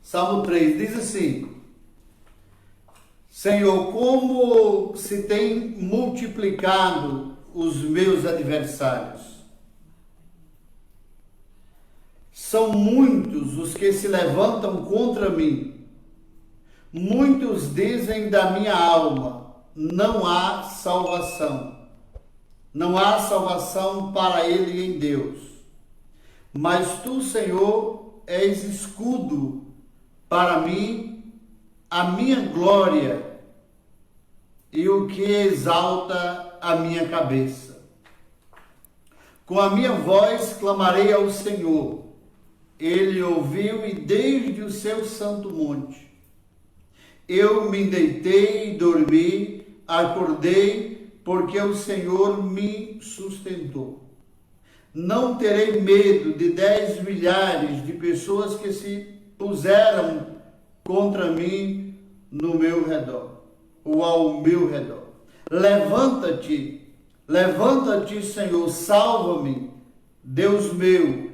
Salmo 3 diz assim: Senhor, como se tem multiplicado os meus adversários. São muitos os que se levantam contra mim. Muitos dizem da minha alma: não há salvação. Não há salvação para ele em Deus. Mas tu, Senhor, és escudo para mim, a minha glória e o que exalta a minha cabeça. Com a minha voz clamarei ao Senhor. Ele ouviu e desde o seu santo monte. Eu me deitei e dormi, acordei, porque o Senhor me sustentou. Não terei medo de 10 milhares de pessoas que se puseram contra mim no meu redor, ou ao meu redor. Levanta-te, Senhor, salva-me, Deus meu,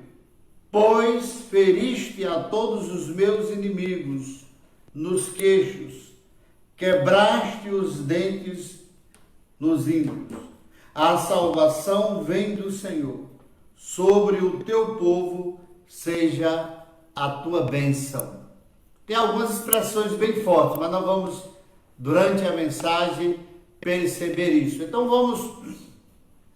pois feriste a todos os meus inimigos nos queixos, quebraste os dentes nos ímpios. A salvação vem do Senhor, sobre o teu povo seja a tua bênção. Tem algumas expressões bem fortes, mas nós vamos, durante a mensagem, perceber isso. Então vamos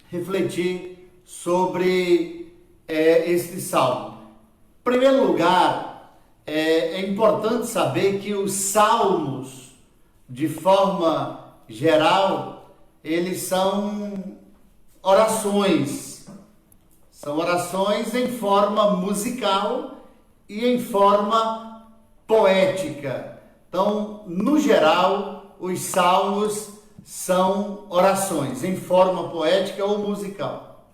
refletir sobre este salmo. Em primeiro lugar, é importante saber que os salmos, de forma geral, eles são orações. São orações em forma musical e em forma poética. Então, no geral, os salmos são orações em forma poética ou musical.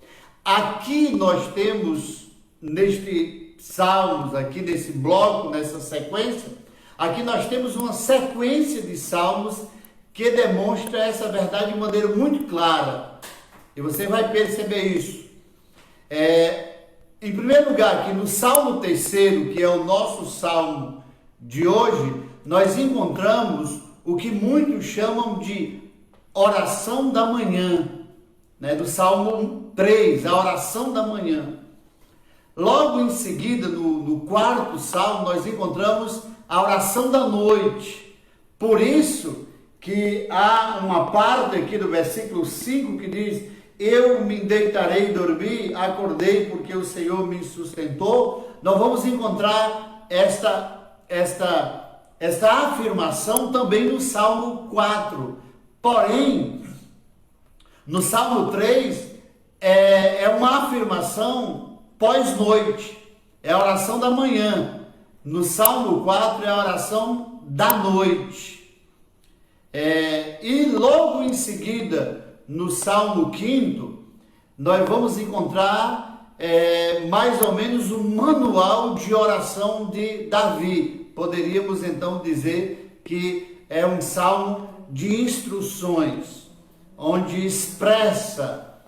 Aqui nós temos, neste salmos, aqui nesse bloco, nessa sequência, aqui nós temos uma sequência de salmos que demonstra essa verdade de maneira muito clara. E você vai perceber isso. Em primeiro lugar, aqui no Salmo 3º, que é o nosso salmo de hoje, nós encontramos o que muitos chamam de oração da manhã, né? Do Salmo 3, a oração da manhã. Logo em seguida, no quarto salmo, nós encontramos a oração da noite. Por isso que há uma parte aqui do versículo 5 que diz: eu me deitarei e dormi, acordei porque o Senhor me sustentou. Nós vamos encontrar esta afirmação também no Salmo 4. Porém, no Salmo 3, é uma afirmação pós-noite, é a oração da manhã. No Salmo 4 é a oração da noite. E logo em seguida, no Salmo 5, nós vamos encontrar mais ou menos um manual de oração de Davi. Poderíamos então dizer que é um salmo de instruções, onde expressa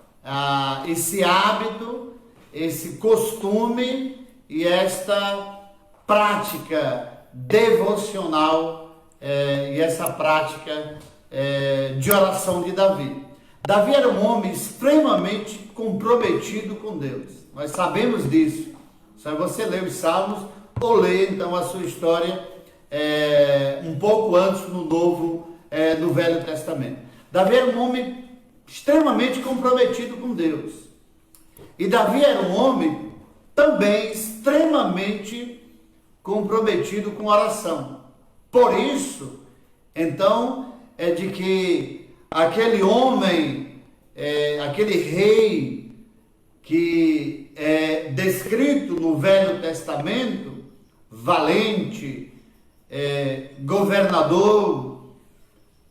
esse hábito, esse costume e esta prática devocional e essa prática de oração de Davi. Davi era um homem extremamente comprometido com Deus. Nós sabemos disso. Só você ler os Salmos ou ler então a sua história um pouco antes no Velho Testamento. Davi era um homem extremamente comprometido com Deus. E Davi era um homem também extremamente comprometido com oração. Por isso, então, é de que aquele homem, aquele rei que é descrito no Velho Testamento, valente, governador,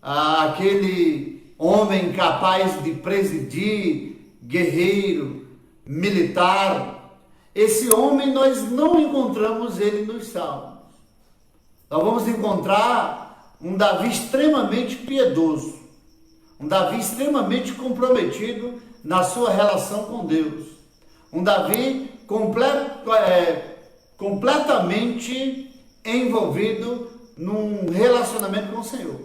aquele homem capaz de presidir, guerreiro, militar, esse homem nós não encontramos ele nos Salmos. Nós vamos encontrar um Davi extremamente piedoso, um Davi extremamente comprometido na sua relação com Deus, um Davi completamente envolvido num relacionamento com o Senhor.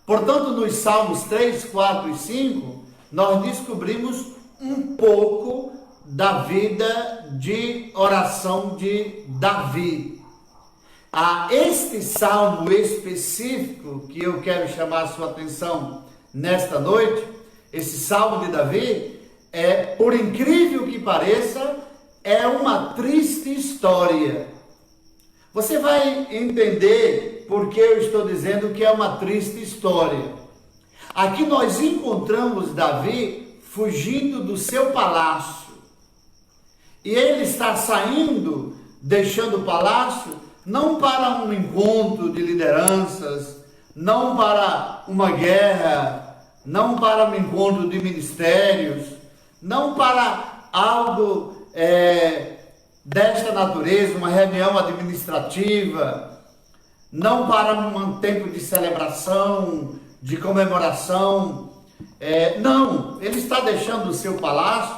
Portanto, nos Salmos 3, 4 e 5, nós descobrimos um pouco da vida de oração de Davi. Este salmo específico que eu quero chamar a sua atenção nesta noite, esse salmo de Davi, por incrível que pareça, é uma triste história. Você vai entender por que eu estou dizendo que é uma triste história. Aqui nós encontramos Davi fugindo do seu palácio. E ele está saindo, deixando o palácio, não para um encontro de lideranças, não para uma guerra, não para um encontro de ministérios, não para algo desta natureza, uma reunião administrativa, não para um tempo de celebração, de comemoração. Não, ele está deixando o seu palácio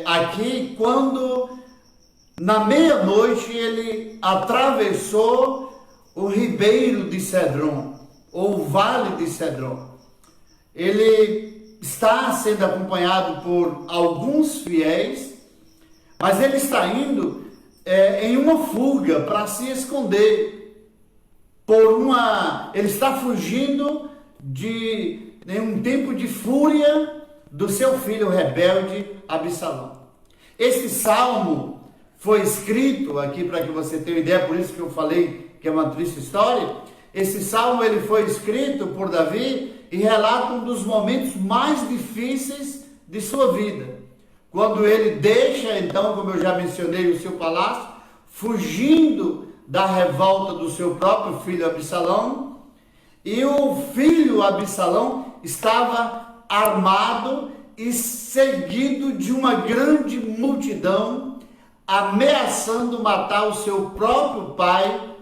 aqui quando, na meia-noite, ele atravessou o ribeiro de Cedron, ou o vale de Cedron. Ele está sendo acompanhado por alguns fiéis, mas ele está indo em uma fuga para se esconder. Ele está fugindo em um tempo de fúria do seu filho rebelde Absalão. Esse salmo foi escrito aqui, para que você tenha uma ideia, por isso que eu falei que é uma triste história. Esse salmo ele foi escrito por Davi e relata um dos momentos mais difíceis de sua vida. Quando ele deixa, então, como eu já mencionei, o seu palácio, fugindo da revolta do seu próprio filho Absalão, e o filho Absalão estava armado e seguido de uma grande multidão, ameaçando matar o seu próprio pai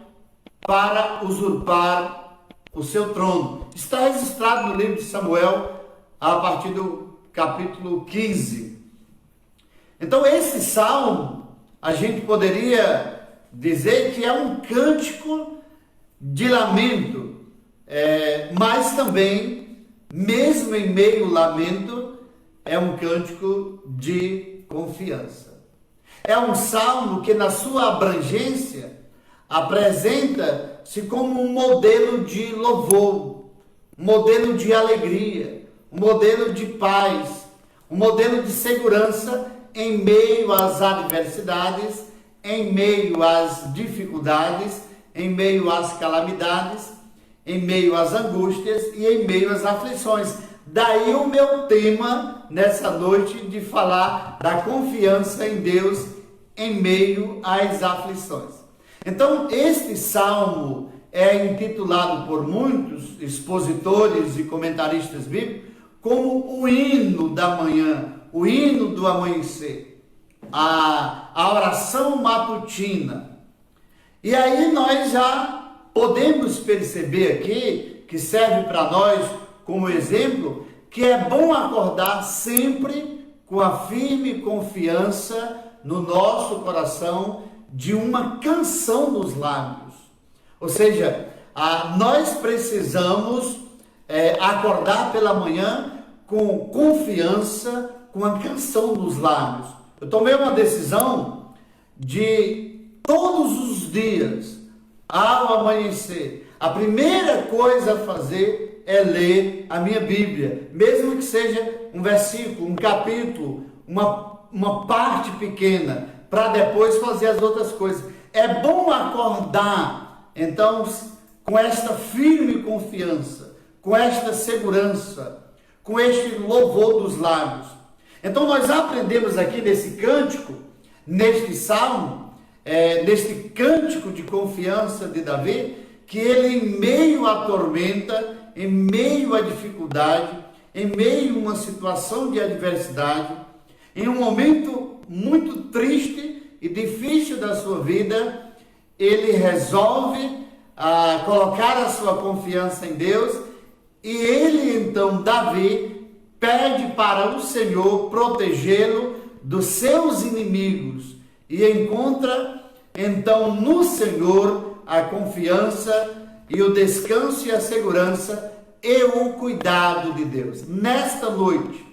para usurpar o seu trono. Está registrado no livro de Samuel, a partir do capítulo 15. Então, esse salmo, a gente poderia dizer que é um cântico de lamento, mas também, mesmo em meio ao lamento, é um cântico de confiança. É um salmo que, na sua abrangência, apresenta-se como um modelo de louvor, um modelo de alegria, um modelo de paz, um modelo de segurança em meio às adversidades, em meio às dificuldades, em meio às calamidades, em meio às angústias e em meio às aflições. Daí o meu tema nessa noite de falar da confiança em Deus em meio às aflições. Então, este salmo é intitulado por muitos expositores e comentaristas bíblicos como o hino da manhã, o hino do amanhecer, a oração matutina. E aí nós já podemos perceber aqui, que serve para nós como exemplo, que é bom acordar sempre com a firme confiança no nosso coração de uma canção nos lábios. Ou seja, nós precisamos acordar pela manhã com confiança, com a canção nos lábios. Eu tomei uma decisão de todos os dias, ao amanhecer, a primeira coisa a fazer é ler a minha Bíblia, mesmo que seja um versículo, um capítulo, uma parte pequena, para depois fazer as outras coisas. É bom acordar, então, com esta firme confiança, com esta segurança, com este louvor dos lábios. Então nós aprendemos aqui nesse cântico, neste salmo, neste cântico de confiança de Davi, que ele, em meio à tormenta, em meio à dificuldade, em meio a uma situação de adversidade, em um momento muito triste e difícil da sua vida, ele resolve colocar a sua confiança em Deus, e ele então, Davi, pede para o Senhor protegê-lo dos seus inimigos, e encontra então no Senhor a confiança e o descanso e a segurança e o cuidado de Deus. Nesta noite,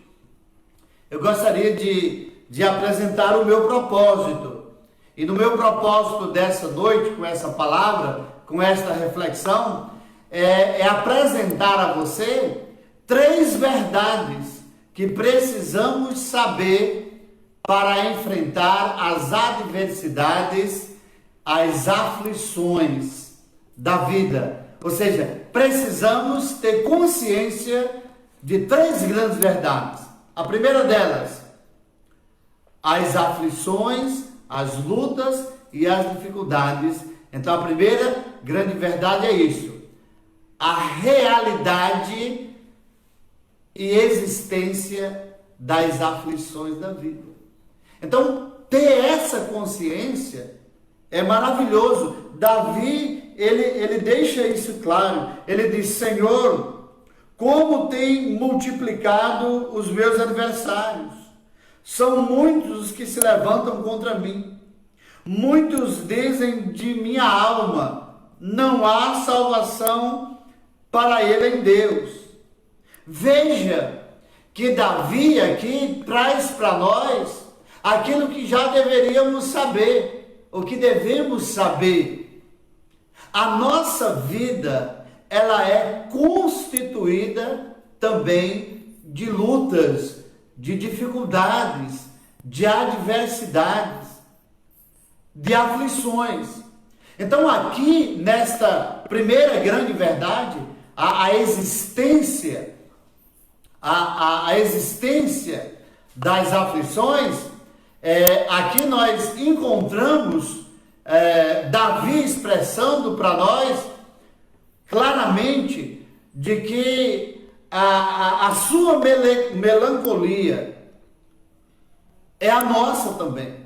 eu gostaria de apresentar o meu propósito. E no meu propósito dessa noite, com essa palavra, com esta reflexão, é apresentar a você 3 verdades que precisamos saber para enfrentar as adversidades, as aflições da vida. Ou seja, precisamos ter consciência de 3 grandes verdades. A primeira delas, as aflições, as lutas e as dificuldades. Então, a primeira grande verdade é isso: a realidade e existência das aflições da vida. Então, ter essa consciência é maravilhoso. Davi, ele deixa isso claro. Ele diz: Senhor, como tem multiplicado os meus adversários. São muitos os que se levantam contra mim. Muitos dizem de minha alma: não há salvação para ele em Deus. Veja que Davi aqui traz para nós aquilo que já deveríamos saber, o que devemos saber. A nossa vida, ela é constituída também de lutas, de dificuldades, de adversidades, de aflições. Então aqui, nesta primeira grande verdade, a existência das aflições, aqui nós encontramos Davi expressando para nós claramente de que a sua melancolia é a nossa também.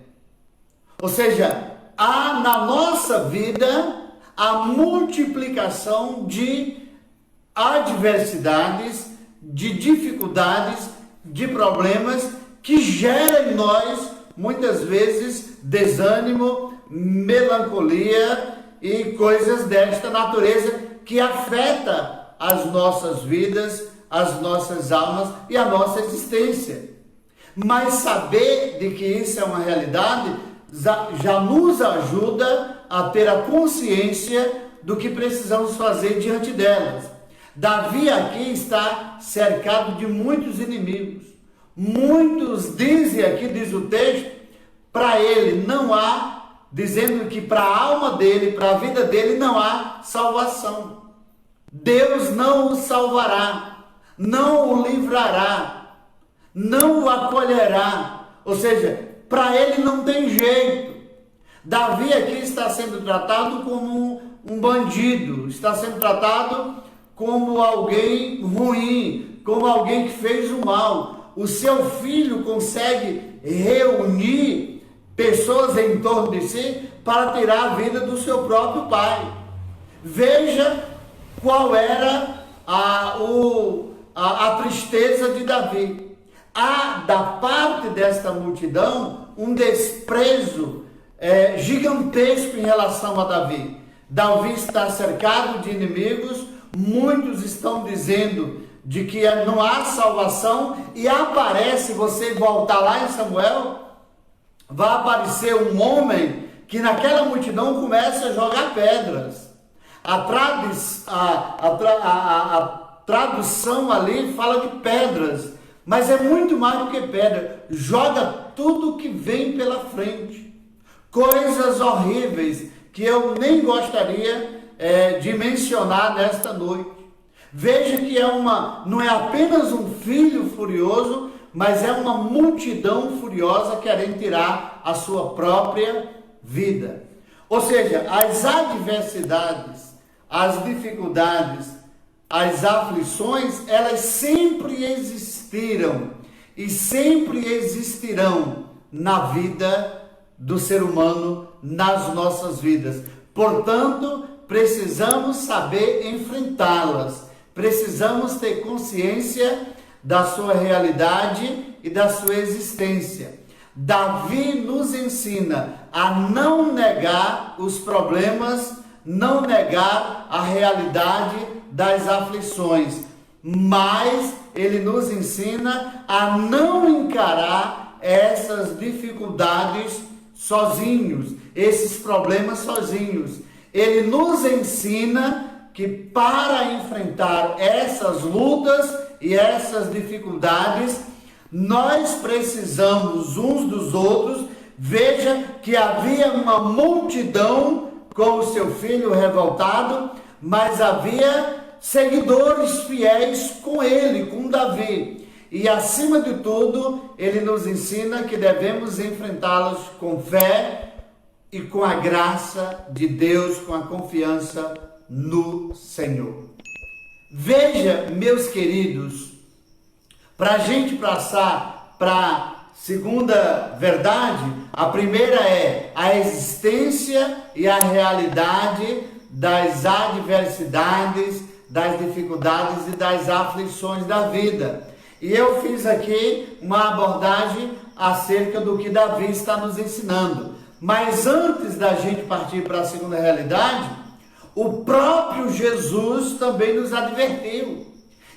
Ou seja, há na nossa vida a multiplicação de adversidades, de dificuldades, de problemas que geram em nós, muitas vezes, desânimo, melancolia e coisas desta natureza que afeta as nossas vidas, as nossas almas e a nossa existência. Mas saber de que isso é uma realidade já nos ajuda a ter a consciência do que precisamos fazer diante delas. Davi aqui está cercado de muitos inimigos. Muitos dizem aqui, diz o texto, para ele não há, dizendo que para a alma dele, para a vida dele não há salvação. Deus não o salvará, não o livrará, não o acolherá. Ou seja, para ele não tem jeito. Davi aqui está sendo tratado como um bandido, está sendo tratado como alguém ruim, como alguém que fez o mal. O seu filho consegue reunir pessoas em torno de si para tirar a vida do seu próprio pai. Veja qual era a tristeza de Davi. Há da parte desta multidão um desprezo gigantesco em relação a Davi. Davi está cercado de inimigos, muitos estão dizendo de que não há salvação, e aparece, você voltar lá em Samuel, vai aparecer um homem que naquela multidão começa a jogar pedras. A tradução ali fala de pedras, mas é muito mais do que pedra. Joga tudo que vem pela frente. Coisas horríveis que eu nem gostaria de mencionar nesta noite. Veja que não é apenas um filho furioso, mas é uma multidão furiosa querendo tirar a sua própria vida. Ou seja, as adversidades, as dificuldades, as aflições, elas sempre existiram e sempre existirão na vida do ser humano, nas nossas vidas. Portanto, precisamos saber enfrentá-las. Precisamos ter consciência da sua realidade e da sua existência. Davi nos ensina a não negar os problemas, não negar a realidade das aflições, mas ele nos ensina a não encarar essas dificuldades sozinhos, esses problemas sozinhos. Ele nos ensina que para enfrentar essas lutas e essas dificuldades, nós precisamos uns dos outros. Veja que havia uma multidão com o seu filho revoltado, mas havia seguidores fiéis com ele, com Davi. E acima de tudo, ele nos ensina que devemos enfrentá-los com fé e com a graça de Deus, com a confiança no Senhor. Veja, meus queridos, para a gente passar para a segunda verdade, a primeira é a existência e a realidade das adversidades, das dificuldades e das aflições da vida. E eu fiz aqui uma abordagem acerca do que Davi está nos ensinando. Mas antes da gente partir para a segunda realidade, o próprio Jesus também nos advertiu.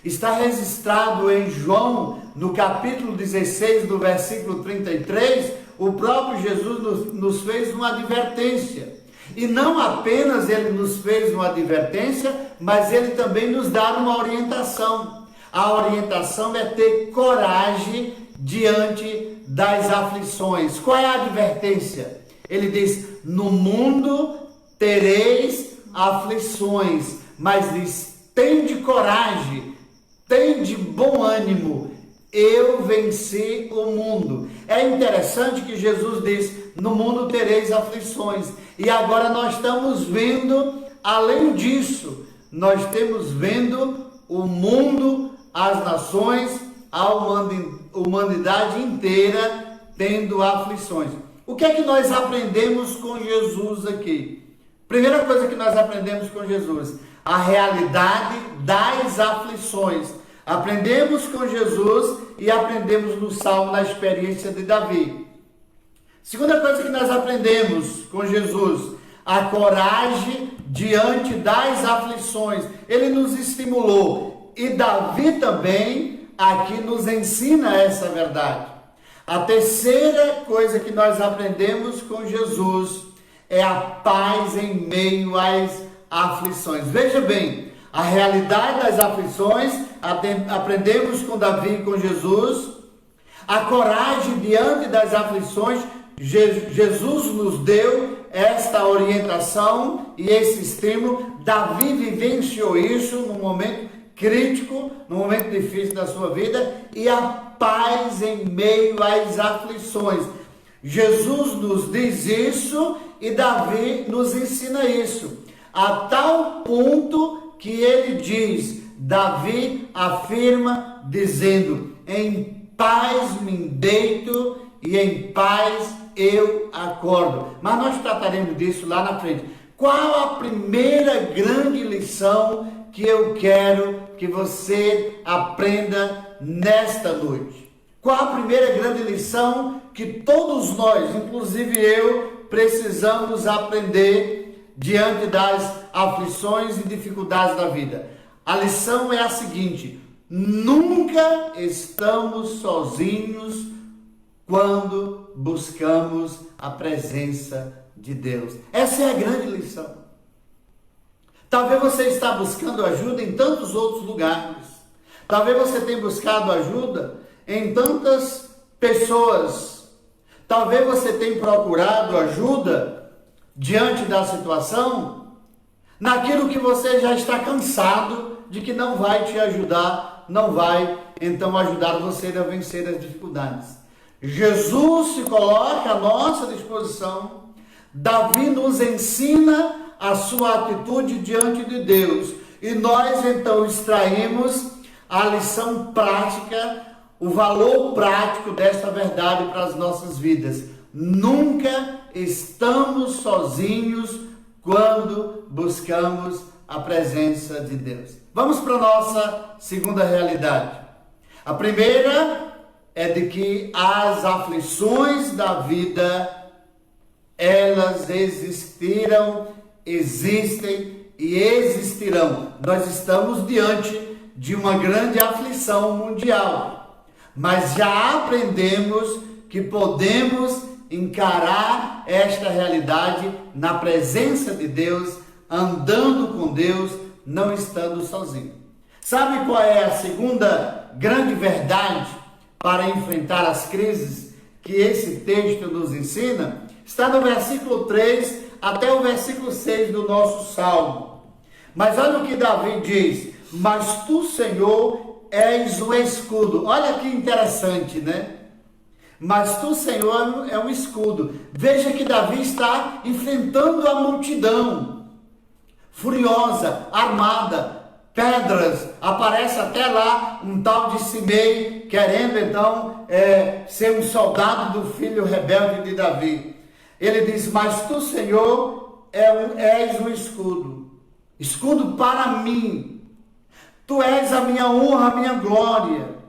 Está registrado em João, no capítulo 16, do versículo 33, o próprio Jesus nos fez uma advertência. E não apenas ele nos fez uma advertência, mas ele também nos dá uma orientação. A orientação é ter coragem diante das aflições. Qual é a advertência? Ele diz: no mundo tereis aflições, mas diz: tende coragem, tende bom ânimo, eu venci o mundo. É interessante que Jesus diz: no mundo tereis aflições. E agora nós estamos vendo, além disso, nós temos vendo o mundo, as nações, a humanidade inteira tendo aflições. O que é que nós aprendemos com Jesus aqui? Primeira coisa que nós aprendemos com Jesus: a realidade das aflições. Aprendemos com Jesus e aprendemos no Salmo, na experiência de Davi. Segunda coisa que nós aprendemos com Jesus: a coragem diante das aflições. Ele nos estimulou. E Davi também aqui nos ensina essa verdade. A terceira coisa que nós aprendemos com Jesus é a paz em meio às aflições. Veja bem, a realidade das aflições aprendemos com Davi e com Jesus. A coragem diante das aflições, Jesus nos deu esta orientação e esse estímulo. Davi vivenciou isso no momento crítico, no momento difícil da sua vida, e a paz em meio às aflições. Jesus nos diz isso e Davi nos ensina isso, a tal ponto que ele diz, Davi afirma dizendo: em paz me deito e em paz eu acordo. Mas nós trataremos disso lá na frente. Qual a primeira grande lição que eu quero que você aprenda nesta noite? Qual a primeira grande lição que todos nós, inclusive eu, precisamos aprender diante das aflições e dificuldades da vida? A lição é a seguinte: nunca estamos sozinhos quando buscamos a presença de Deus. Essa é a grande lição. Talvez você está buscando ajuda em tantos outros lugares. Talvez você tenha buscado ajuda em tantas pessoas. Talvez você tenha procurado ajuda diante da situação, naquilo que você já está cansado de que não vai te ajudar, não vai então ajudar você a vencer as dificuldades. Jesus se coloca à nossa disposição. Davi nos ensina a sua atitude diante de Deus. E nós então extraímos a lição prática, o valor prático desta verdade para as nossas vidas. Nunca estamos sozinhos quando buscamos a presença de Deus. Vamos para a nossa segunda realidade. A primeira é de que as aflições da vida, elas existiram, existem e existirão. Nós estamos diante de uma grande aflição mundial, mas já aprendemos que podemos encarar esta realidade na presença de Deus, andando com Deus, não estando sozinho. Sabe qual é a segunda grande verdade para enfrentar as crises que esse texto nos ensina? Está no versículo 3 até o versículo 6 do nosso Salmo. Mas olha o que Davi diz: mas tu, Senhor, és o escudo. Olha que interessante, né? Mas tu, Senhor, é um escudo. Veja que Davi está enfrentando a multidão, furiosa, armada, pedras. Aparece até lá um tal de Simei, querendo então ser um soldado do filho rebelde de Davi. Ele diz: mas tu, Senhor, és um escudo. Escudo para mim. Tu és a minha honra, a minha glória.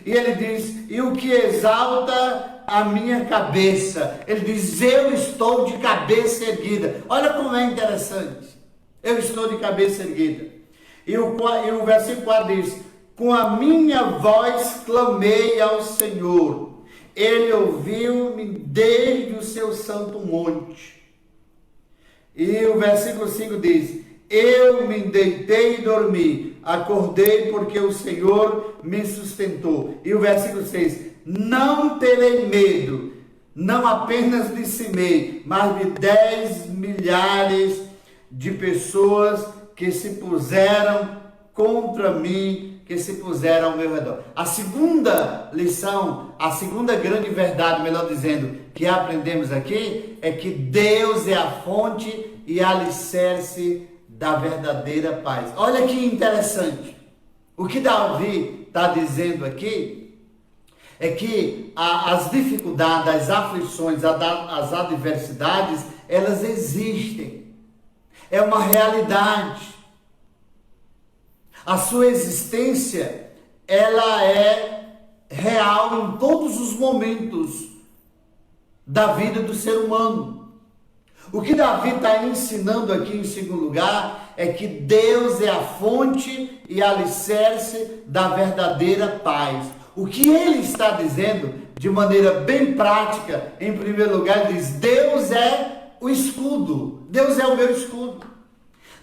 E ele diz: e o que exalta a minha cabeça. Ele diz: eu estou de cabeça erguida. Olha como é interessante. Eu estou de cabeça erguida. E o versículo 4 diz: com a minha voz clamei ao Senhor. Ele ouviu-me desde o seu santo monte. E o versículo 5 diz: eu me deitei e dormi, acordei porque o Senhor me sustentou. E o versículo 6: não terei medo, não apenas de Simei, mas de 10 milhares de pessoas que se puseram contra mim, que se puseram ao meu redor. A segunda lição, a segunda grande verdade, melhor dizendo, que aprendemos aqui, é que Deus é a fonte e alicerce da verdadeira paz. Olha que interessante. O que Davi está dizendo aqui é que as dificuldades, as aflições, as adversidades, elas existem. É uma realidade. A sua existência, ela é real em todos os momentos da vida do ser humano. O que Davi está ensinando aqui em segundo lugar é que Deus é a fonte e alicerce da verdadeira paz. O que ele está dizendo de maneira bem prática, em primeiro lugar, ele diz: Deus é o escudo, Deus é o meu escudo.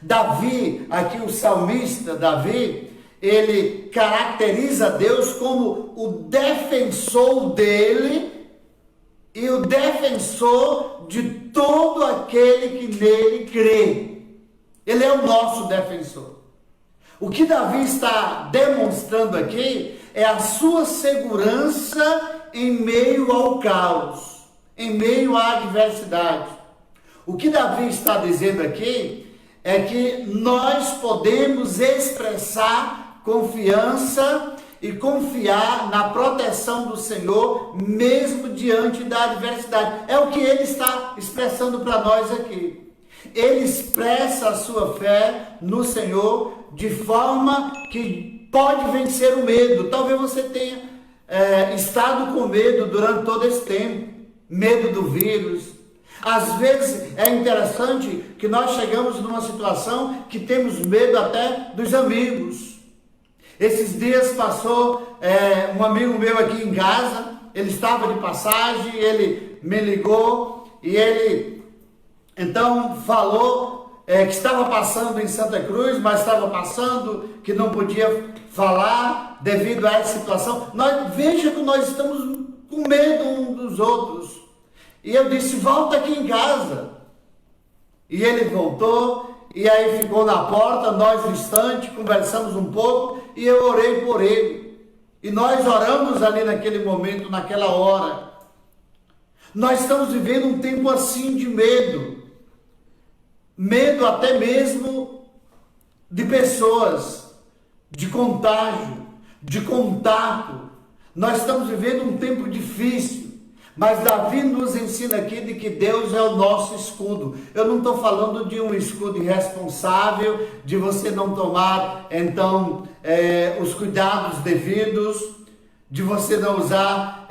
Davi, aqui o salmista Davi, ele caracteriza Deus como o defensor dele e o defensor de todo aquele que nele crê. Ele é o nosso defensor. O que Davi está demonstrando aqui é a sua segurança em meio ao caos, em meio à adversidade. O que Davi está dizendo aqui é que nós podemos expressar confiança e confiar na proteção do Senhor, mesmo diante da adversidade. É o que ele está expressando para nós aqui. Ele expressa a sua fé no Senhor de forma que pode vencer o medo. Talvez você tenha estado com medo durante todo esse tempo, medo do vírus. Às vezes é interessante que nós chegamos numa situação que temos medo até dos amigos. Esses dias passou um amigo meu aqui em casa, ele estava de passagem, ele me ligou e ele então falou que estava passando em Santa Cruz, mas estava passando, que não podia falar devido a essa situação. Veja que nós estamos com medo uns dos outros. E eu disse: volta aqui em casa. E ele voltou, e aí ficou na porta, nós distantes, conversamos um pouco, e eu orei por ele. E nós oramos ali naquele momento, naquela hora. Nós estamos vivendo um tempo assim de medo. Medo até mesmo de pessoas, de contágio, de contato. Nós estamos vivendo um tempo difícil. Mas Davi nos ensina aqui de que Deus é o nosso escudo. Eu não estou falando de um escudo irresponsável, de você não tomar, então, os cuidados devidos, de você não usar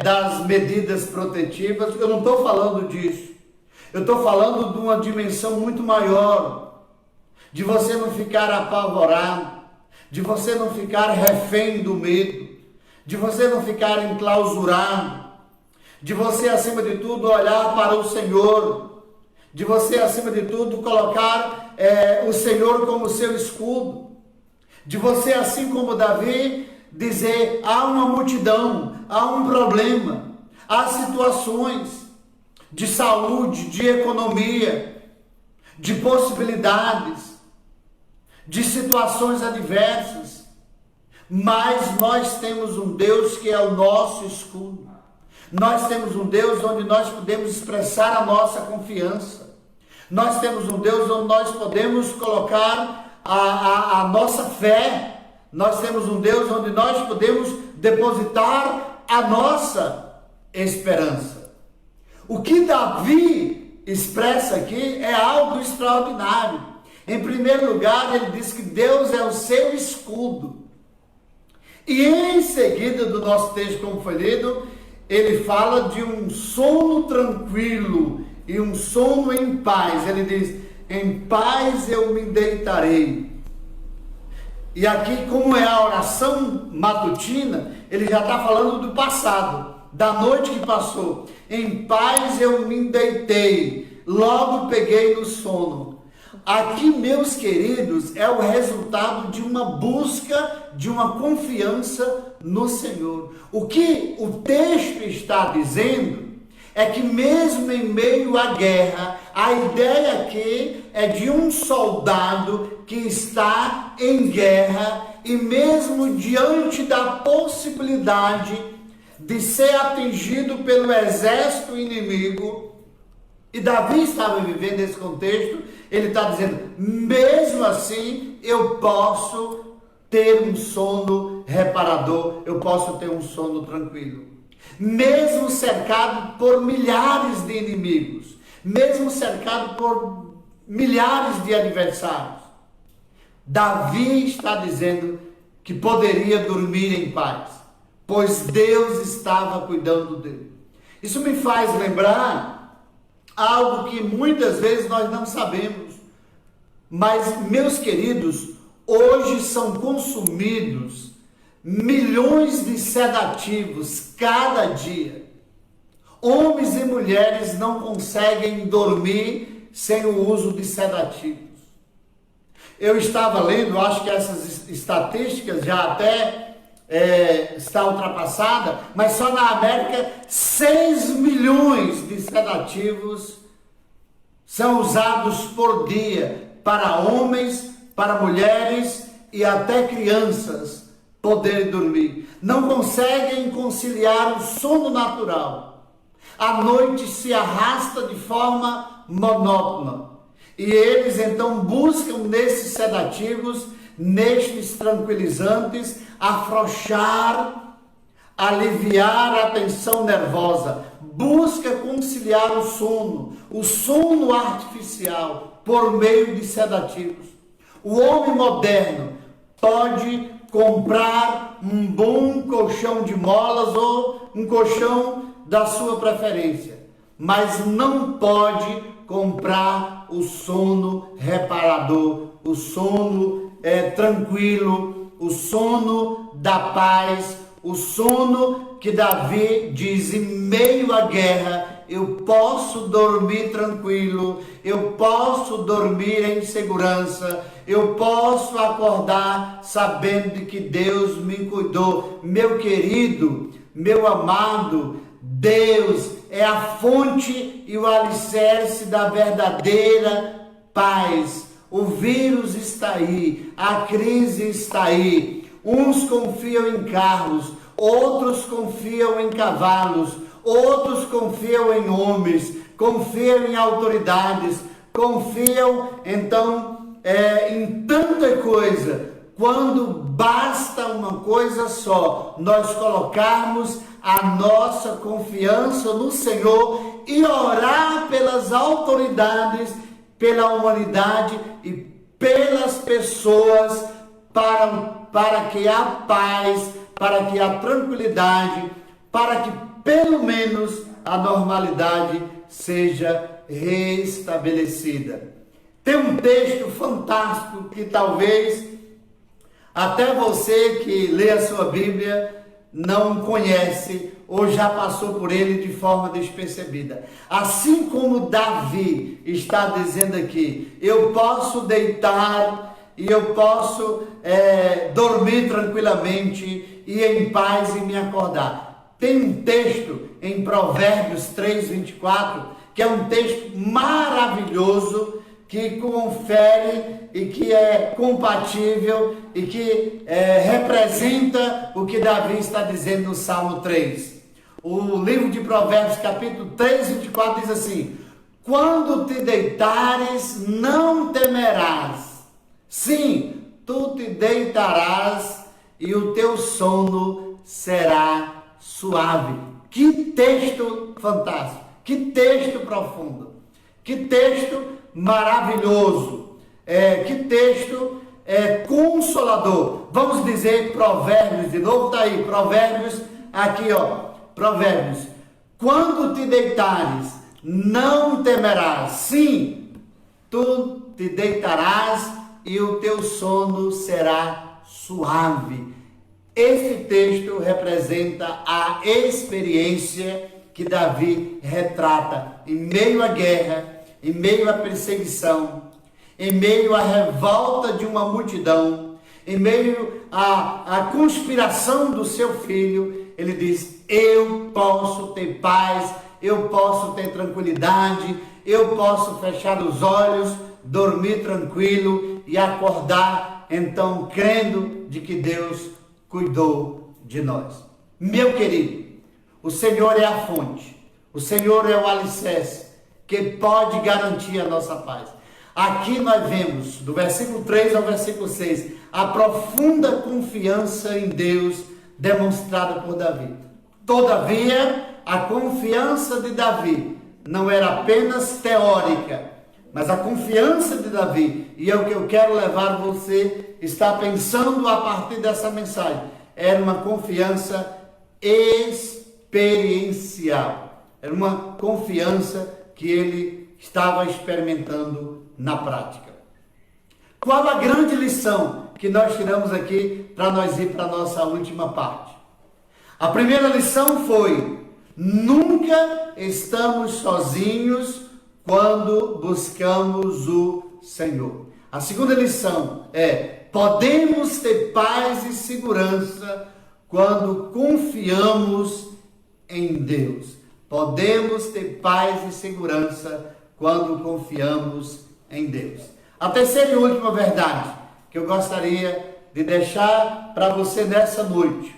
das medidas protetivas. Eu não estou falando disso. Eu estou falando de uma dimensão muito maior, de você não ficar apavorado, de você não ficar refém do medo, de você não ficar enclausurado, de você, acima de tudo, olhar para o Senhor, de você, acima de tudo, colocar o Senhor como seu escudo, de você, assim como Davi, dizer: há uma multidão, há um problema, há situações de saúde, de economia, de possibilidades, de situações adversas, mas nós temos um Deus que é o nosso escudo. Nós temos um Deus onde nós podemos expressar a nossa confiança. Nós temos um Deus onde nós podemos colocar a nossa fé. Nós temos um Deus onde nós podemos depositar a nossa esperança. O que Davi expressa aqui é algo extraordinário. Em primeiro lugar, ele diz que Deus é o seu escudo. E em seguida do nosso texto, como foi lido, ele fala de um sono tranquilo e um sono em paz. Ele diz: em paz eu me deitarei. E aqui, como é a oração matutina, ele já está falando do passado, da noite que passou. Em paz eu me deitei, logo peguei no sono. Aqui, meus queridos, é o resultado de uma busca, de uma confiança no Senhor. O que o texto está dizendo é que mesmo em meio à guerra, a ideia aqui é de um soldado que está em guerra e mesmo diante da possibilidade de ser atingido pelo exército inimigo, e Davi estava vivendo esse contexto, ele está dizendo: mesmo assim eu posso ter um sono reparador, eu posso ter um sono tranquilo. Mesmo cercado por milhares de inimigos, mesmo cercado por milhares de adversários, Davi está dizendo que poderia dormir em paz, pois Deus estava cuidando dele. Isso me faz lembrar algo que muitas vezes nós não sabemos, mas, meus queridos, hoje são consumidos milhões de sedativos cada dia. Homens e mulheres não conseguem dormir sem o uso de sedativos. Eu estava lendo, acho que essas estatísticas já até está ultrapassada, mas só na América 6 milhões de sedativos são usados por dia para homens, para mulheres e até crianças poderem dormir. Não conseguem conciliar o sono natural. A noite se arrasta de forma monótona. E eles então buscam nesses sedativos, nestes tranquilizantes, afrouxar, aliviar a tensão nervosa. Busca conciliar o sono artificial, por meio de sedativos. O homem moderno pode comprar um bom colchão de molas ou um colchão da sua preferência, mas não pode comprar o sono reparador, o sono tranquilo, o sono da paz, o sono que Davi diz: em meio à guerra eu posso dormir tranquilo, eu posso dormir em segurança, eu posso acordar sabendo de que Deus me cuidou. Meu querido, meu amado, Deus é a fonte e o alicerce da verdadeira paz. O vírus está aí, a crise está aí. Uns confiam em carros, outros confiam em cavalos, outros confiam em homens, confiam em autoridades, confiam então em tanta coisa, quando basta uma coisa só: nós colocarmos a nossa confiança no Senhor e orar pelas autoridades, pela humanidade e pelas pessoas, para que a paz para que a tranquilidade, para que pelo menos a normalidade seja restabelecida. Tem um texto fantástico que talvez até você que lê a sua Bíblia não conhece ou já passou por ele de forma despercebida. Assim como Davi está dizendo aqui, eu posso deitar e eu posso dormir tranquilamente e em paz e me acordar. Tem um texto em Provérbios 3:24, que é um texto maravilhoso, que confere e que é compatível e que representa o que Davi está dizendo no Salmo 3. O livro de Provérbios, capítulo 3:24, diz assim: quando te deitares, não temerás. Sim, tu te deitarás e o teu sono será suave. Que texto fantástico, que texto profundo, que texto maravilhoso, que texto consolador. Vamos dizer Provérbios de novo, tá aí, Provérbios, aqui ó, Provérbios. Quando te deitares, não temerás. Sim, tu te deitarás e o teu sono será suave. Este texto representa a experiência que Davi retrata em meio à guerra, em meio à perseguição, em meio à revolta de uma multidão, em meio à conspiração do seu filho. Ele diz: eu posso ter paz, eu posso ter tranquilidade, eu posso fechar os olhos, dormir tranquilo e acordar, então, crendo de que Deus cuidou de nós. Meu querido, o Senhor é a fonte, o Senhor é o alicerce que pode garantir a nossa paz. Aqui nós vemos, do versículo 3 ao versículo 6, a profunda confiança em Deus demonstrada por Davi. Todavia, a confiança de Davi não era apenas teórica, mas a confiança de Davi, e é o que eu quero levar você a estar pensando a partir dessa mensagem, era uma confiança experiencial. Era uma confiança que ele estava experimentando na prática. Qual a grande lição que nós tiramos aqui para nós ir para a nossa última parte? A primeira lição foi: nunca estamos sozinhos quando buscamos o Senhor. A segunda lição é: podemos ter paz e segurança quando confiamos em Deus. Podemos ter paz e segurança quando confiamos em Deus. A terceira e última verdade que eu gostaria de deixar para você nessa noite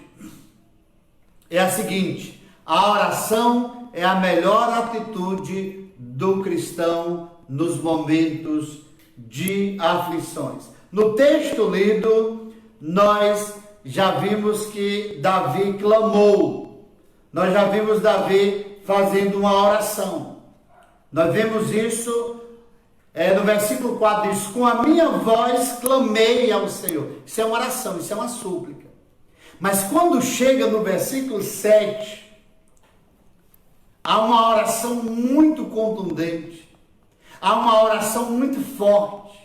é a seguinte: a oração é a melhor atitude do cristão nos momentos de aflições. No texto lido, nós já vimos que Davi clamou. Nós já vimos Davi fazendo uma oração. Nós vemos isso no versículo 4, diz: com a minha voz clamei ao Senhor. Isso é uma oração, isso é uma súplica. Mas quando chega no versículo 7, há uma oração muito contundente, há uma oração muito forte,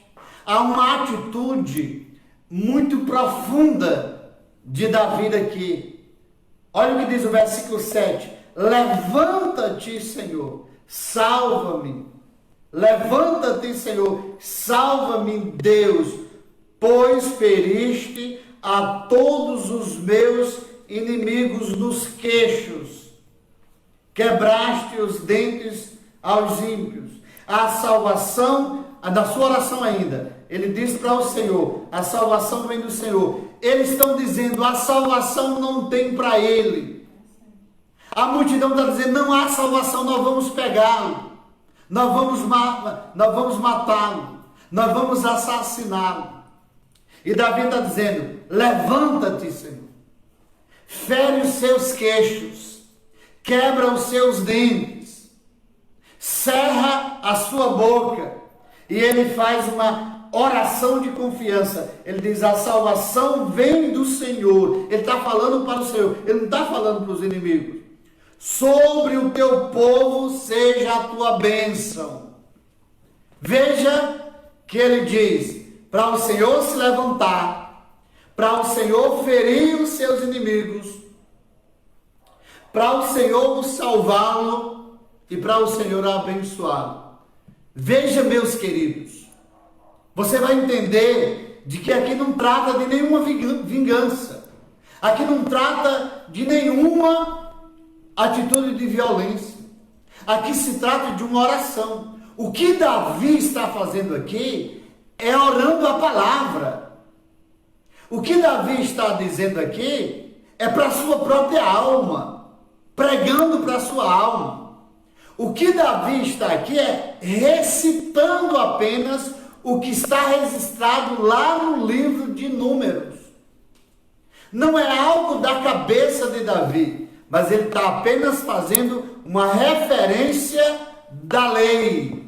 há uma atitude muito profunda de Davi aqui. Olha o que diz o versículo 7: levanta-te, Senhor, salva-me. Levanta-te, Senhor, salva-me, Deus, pois feriste a todos os meus inimigos nos queixos, quebraste os dentes aos ímpios. A salvação, da sua oração ainda, ele diz para o Senhor: a salvação vem do Senhor. Eles estão dizendo: a salvação não tem para ele. A multidão está dizendo: não há salvação, nós vamos pegá-lo, nós vamos matá-lo, nós vamos assassiná-lo. E Davi está dizendo: levanta-te, Senhor, fere os seus queixos, quebra os seus dentes, cerra a sua boca. E ele faz uma oração de confiança. Ele diz: a salvação vem do Senhor. Ele está falando para o Senhor, ele não está falando para os inimigos. Sobre o teu povo seja a tua bênção. Veja que ele diz para o Senhor se levantar, para o Senhor ferir os seus inimigos, para o Senhor salvá-lo e para o Senhor abençoá-lo. Veja, meus queridos, você vai entender de que aqui não trata de nenhuma vingança, aqui não trata de nenhuma atitude de violência, aqui se trata de uma oração. O que Davi está fazendo aqui é orando a palavra. O que Davi está dizendo aqui é para a sua própria alma, pregando para a sua alma. O que Davi está aqui é recitando apenas o que está registrado lá no livro de Números. Não é algo da cabeça de Davi, mas ele está apenas fazendo uma referência da lei.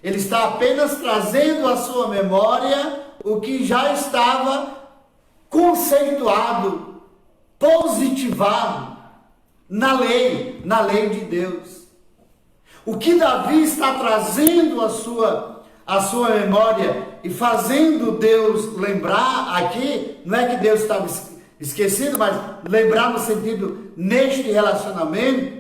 Ele está apenas trazendo à sua memória o que já estava conceituado, positivado na lei de Deus. O que Davi está trazendo à sua memória e fazendo Deus lembrar aqui, não é que Deus estava esquecido, mas lembrar no sentido neste relacionamento,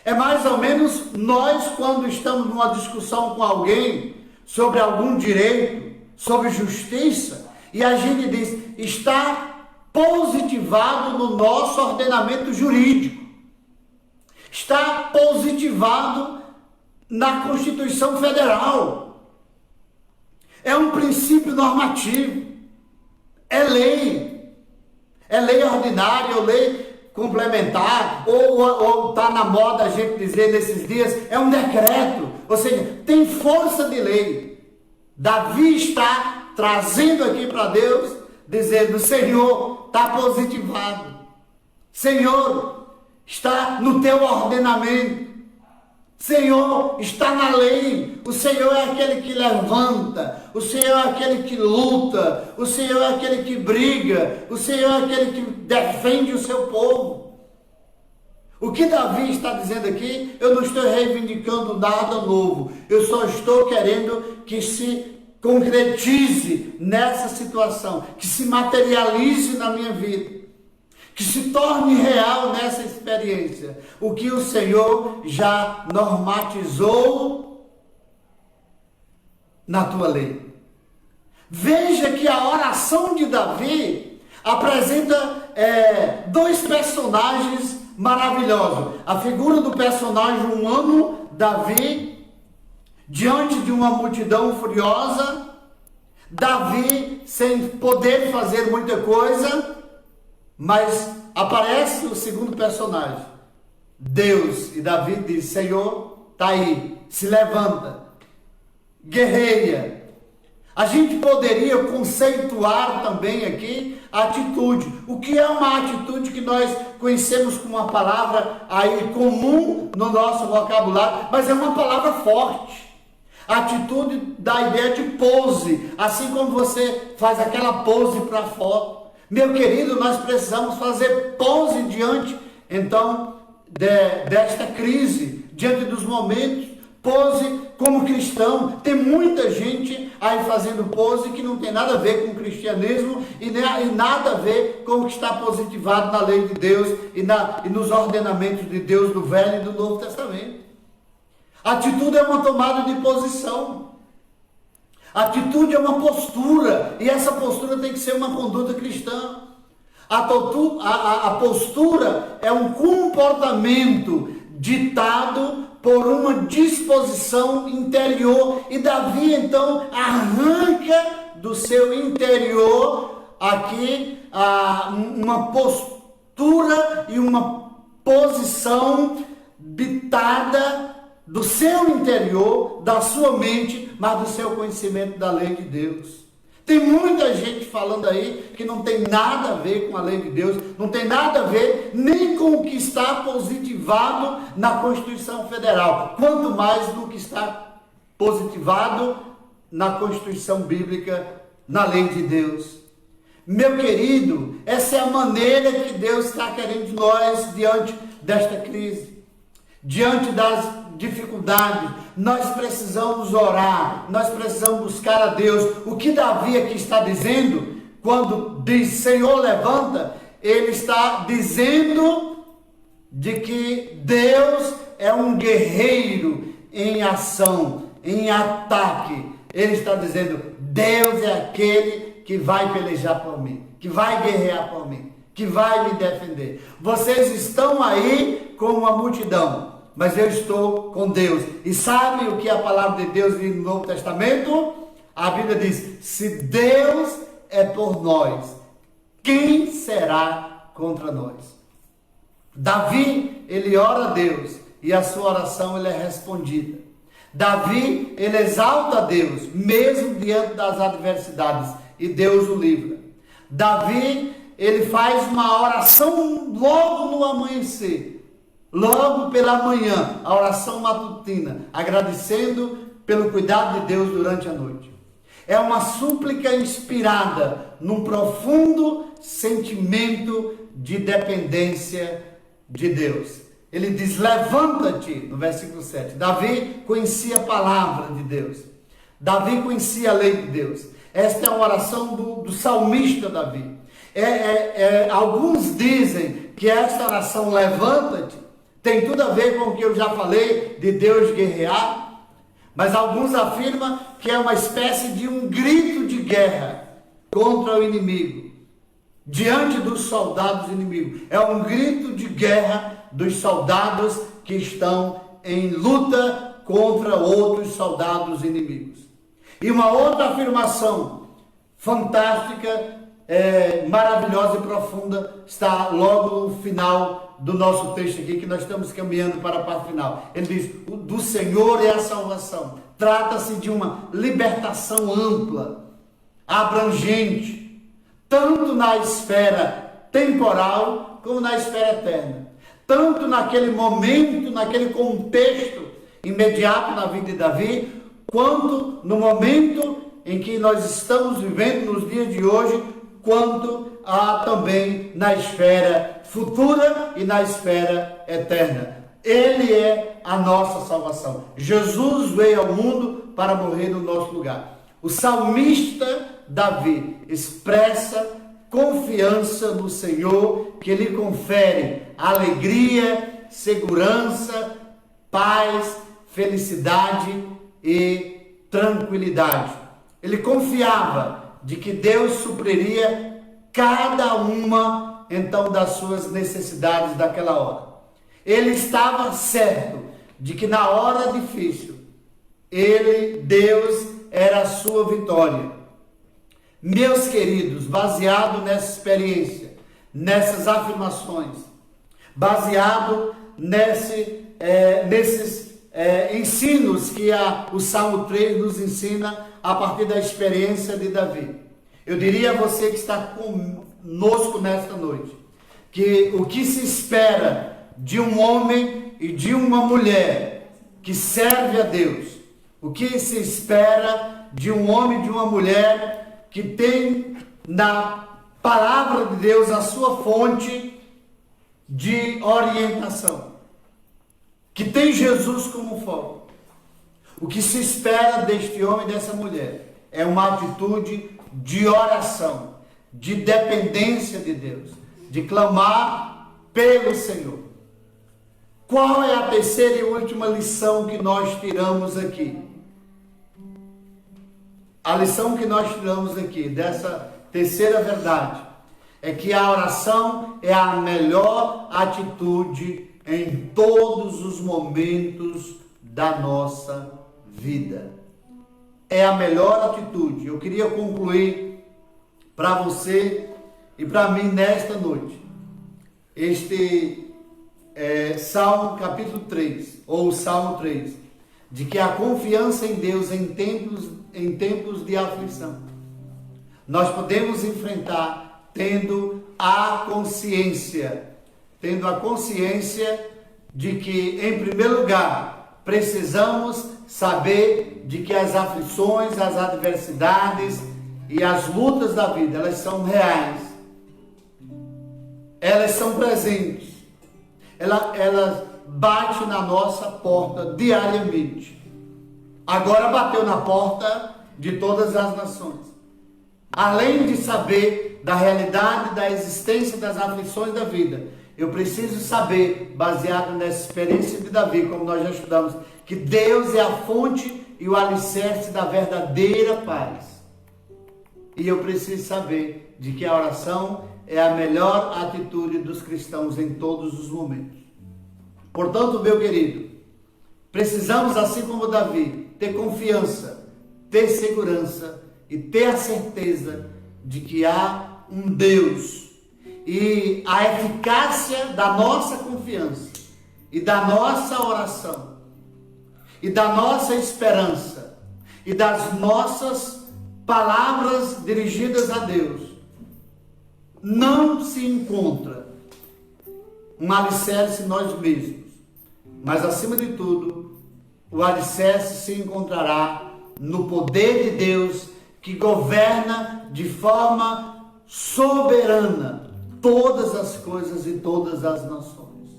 é mais ou menos nós quando estamos numa discussão com alguém sobre algum direito, sobre justiça, e a gente diz: está positivado no nosso ordenamento jurídico, está positivado na Constituição Federal, é um princípio normativo, é lei ordinária ou lei complementar, ou está na moda a gente dizer nesses dias, é um decreto, ou seja, tem força de lei. Davi está trazendo aqui para Deus, dizendo: Senhor, está positivado, Senhor, está no teu ordenamento, Senhor, está na lei. O Senhor é aquele que levanta, o Senhor é aquele que luta, o Senhor é aquele que briga, o Senhor é aquele que defende o seu povo. O que Davi está dizendo aqui, eu não estou reivindicando nada novo, eu só estou querendo que se concretize nessa situação, que se materialize na minha vida, que se torne real nessa experiência o que o Senhor já normatizou na tua lei. Veja que a oração de Davi apresenta dois personagens maravilhosos. A figura do personagem humano, Davi, diante de uma multidão furiosa, Davi sem poder fazer muita coisa, mas aparece o segundo personagem, Deus, e Davi diz: Senhor, está aí, se levanta, guerreia. A gente poderia conceituar também aqui a atitude. O que é uma atitude que nós conhecemos como uma palavra aí comum no nosso vocabulário, mas é uma palavra forte. A atitude da ideia de pose, assim como você faz aquela pose para foto. Meu querido, nós precisamos fazer pose diante, então, desta crise, diante dos momentos, pose como cristão. Tem muita gente aí fazendo pose que não tem nada a ver com o cristianismo e nada a ver com o que está positivado na lei de Deus e nos ordenamentos de Deus do Velho e do Novo Testamento. Atitude é uma tomada de posição. Atitude é uma postura, e essa postura tem que ser uma conduta cristã. A postura é um comportamento ditado por uma disposição interior, e Davi então arranca do seu interior aqui uma postura e uma posição ditada do seu interior, da sua mente, mas do seu conhecimento da lei de Deus. Tem muita gente falando aí que não tem nada a ver com a lei de Deus, não tem nada a ver nem com o que está positivado na Constituição Federal, quanto mais no que está positivado na Constituição Bíblica, na lei de Deus. Meu querido, essa é a maneira que Deus está querendo de nós diante desta crise, diante das dificuldades. Nós precisamos orar, nós precisamos buscar a Deus. O que Davi aqui está dizendo, quando diz Senhor levanta, ele está dizendo de que Deus é um guerreiro em ação, em ataque. Ele está dizendo, Deus é aquele que vai pelejar por mim, que vai guerrear por mim, que vai me defender. Vocês estão aí com uma multidão, mas eu estou com Deus. E sabe o que a palavra de Deus diz no Novo Testamento? A Bíblia diz, se Deus é por nós, quem será contra nós? Davi, ele ora a Deus e a sua oração ele é respondida. Davi, ele exalta a Deus, mesmo diante das adversidades, e Deus o livra. Davi, ele faz uma oração logo no amanhecer, logo pela manhã, a oração matutina, agradecendo pelo cuidado de Deus durante a noite. É uma súplica inspirada num profundo sentimento de dependência de Deus. Ele diz, levanta-te, no versículo 7. Davi conhecia a palavra de Deus. Davi conhecia a lei de Deus. Esta é uma oração do salmista Davi. Alguns dizem que esta oração, levanta-te, tem tudo a ver com o que eu já falei, de Deus guerrear. Mas alguns afirmam que é uma espécie de um grito de guerra contra o inimigo, diante dos soldados inimigos. É um grito de guerra dos soldados que estão em luta contra outros soldados inimigos. E uma outra afirmação fantástica, maravilhosa e profunda, está logo no final do nosso texto aqui, que nós estamos caminhando para a parte final. Ele diz, do Senhor é a salvação. Trata-se de uma libertação ampla, abrangente, tanto na esfera temporal como na esfera eterna. Tanto naquele momento, naquele contexto imediato na vida de Davi, quanto no momento em que nós estamos vivendo nos dias de hoje, quanto também na esfera futura e na esfera eterna. Ele é a nossa salvação. Jesus veio ao mundo para morrer no nosso lugar. O salmista Davi expressa confiança no Senhor, que lhe confere alegria, segurança, paz, felicidade e tranquilidade. Ele confiava de que Deus supriria cada uma, então, das suas necessidades daquela hora. Ele estava certo de que na hora difícil, Deus era a sua vitória. Meus queridos, baseado nessa experiência, nessas afirmações, baseado nesses ensinos que o Salmo 3 nos ensina a partir da experiência de Davi, eu diria a você que está conosco nesta noite, que o que se espera de um homem e de uma mulher que serve a Deus, o que se espera de um homem e de uma mulher que tem na palavra de Deus a sua fonte de orientação, que tem Jesus como foco. O que se espera deste homem e dessa mulher é uma atitude de oração, de dependência de Deus, de clamar pelo Senhor. Qual é a terceira e última lição que nós tiramos aqui? A lição que nós tiramos aqui, dessa terceira verdade, é que a oração é a melhor atitude em todos os momentos da nossa vida. É a melhor atitude. Eu queria concluir para você e para mim nesta noite, este Salmo capítulo 3, ou Salmo 3, de que a confiança em Deus em tempos de aflição, nós podemos enfrentar tendo a consciência de que, em primeiro lugar, precisamos saber de que as aflições, as adversidades e as lutas da vida, elas são reais. Elas são presentes. Elas batem na nossa porta diariamente. Agora bateu na porta de todas as nações. Além de saber da realidade da existência das aflições da vida, eu preciso saber, baseado nessa experiência de Davi, como nós já estudamos, que Deus é a fonte e o alicerce da verdadeira paz. E eu preciso saber de que a oração é a melhor atitude dos cristãos em todos os momentos. Portanto, meu querido, precisamos, assim como Davi, ter confiança, ter segurança e ter a certeza de que há um Deus. E a eficácia da nossa confiança e da nossa oração e da nossa esperança e das nossas palavras dirigidas a Deus não se encontra um alicerce em nós mesmos, mas acima de tudo, o alicerce se encontrará no poder de Deus que governa de forma soberana todas as coisas e todas as nações.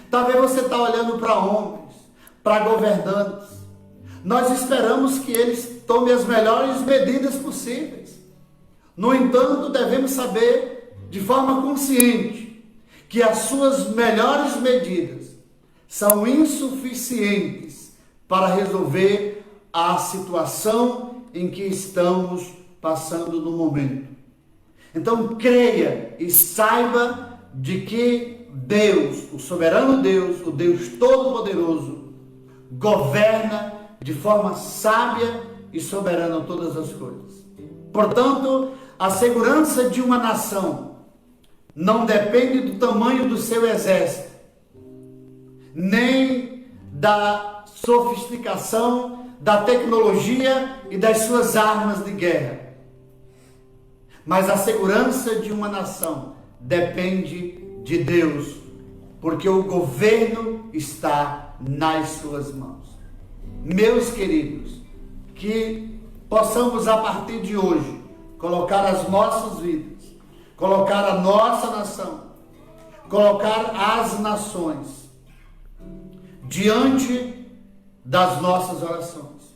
Talvez você está olhando para homens, para governantes. Nós esperamos que eles tomem as melhores medidas possíveis. No entanto, devemos saber de forma consciente que as suas melhores medidas são insuficientes para resolver a situação em que estamos passando no momento. Então creia e saiba de que Deus, o soberano Deus, o Deus Todo-Poderoso, governa de forma sábia e soberana todas as coisas. Portanto, a segurança de uma nação não depende do tamanho do seu exército, nem da sofisticação da tecnologia e das suas armas de guerra. Mas a segurança de uma nação depende de Deus, porque o governo está nas suas mãos. Meus queridos, que possamos a partir de hoje colocar as nossas vidas, colocar a nossa nação, colocar as nações diante das nossas orações,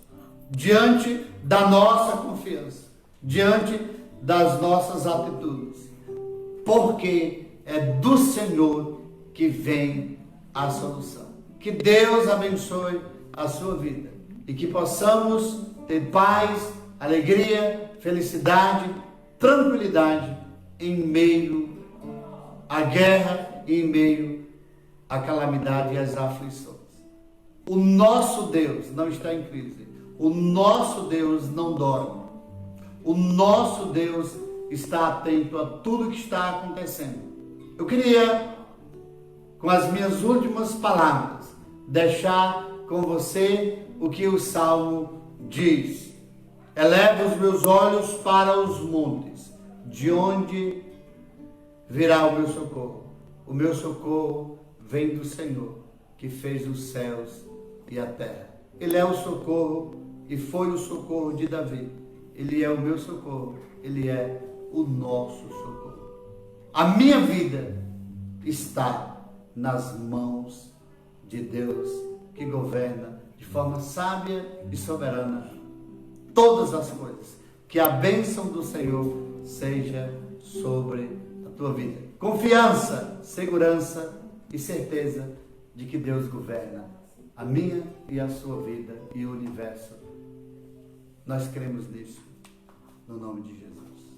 diante da nossa confiança, diante das nossas atitudes, porque é do Senhor que vem a solução. Que Deus abençoe a sua vida e que possamos ter paz, alegria, felicidade, tranquilidade em meio à guerra e em meio à calamidade e às aflições. O nosso Deus não está em crise. O nosso Deus não dorme. O nosso Deus está atento a tudo que está acontecendo. Eu queria, com as minhas últimas palavras, deixar com você o que o Salmo diz. Eleva os meus olhos para os montes, de onde virá o meu socorro. O meu socorro vem do Senhor, que fez os céus e a terra. Ele é o socorro e foi o socorro de Davi. Ele é o meu socorro, Ele é o nosso socorro. A minha vida está nas mãos de Deus, que governa de forma sábia e soberana todas as coisas. Que a bênção do Senhor seja sobre a tua vida. Confiança, segurança e certeza de que Deus governa a minha e a sua vida e o universo. Nós cremos nisso, no nome de Jesus.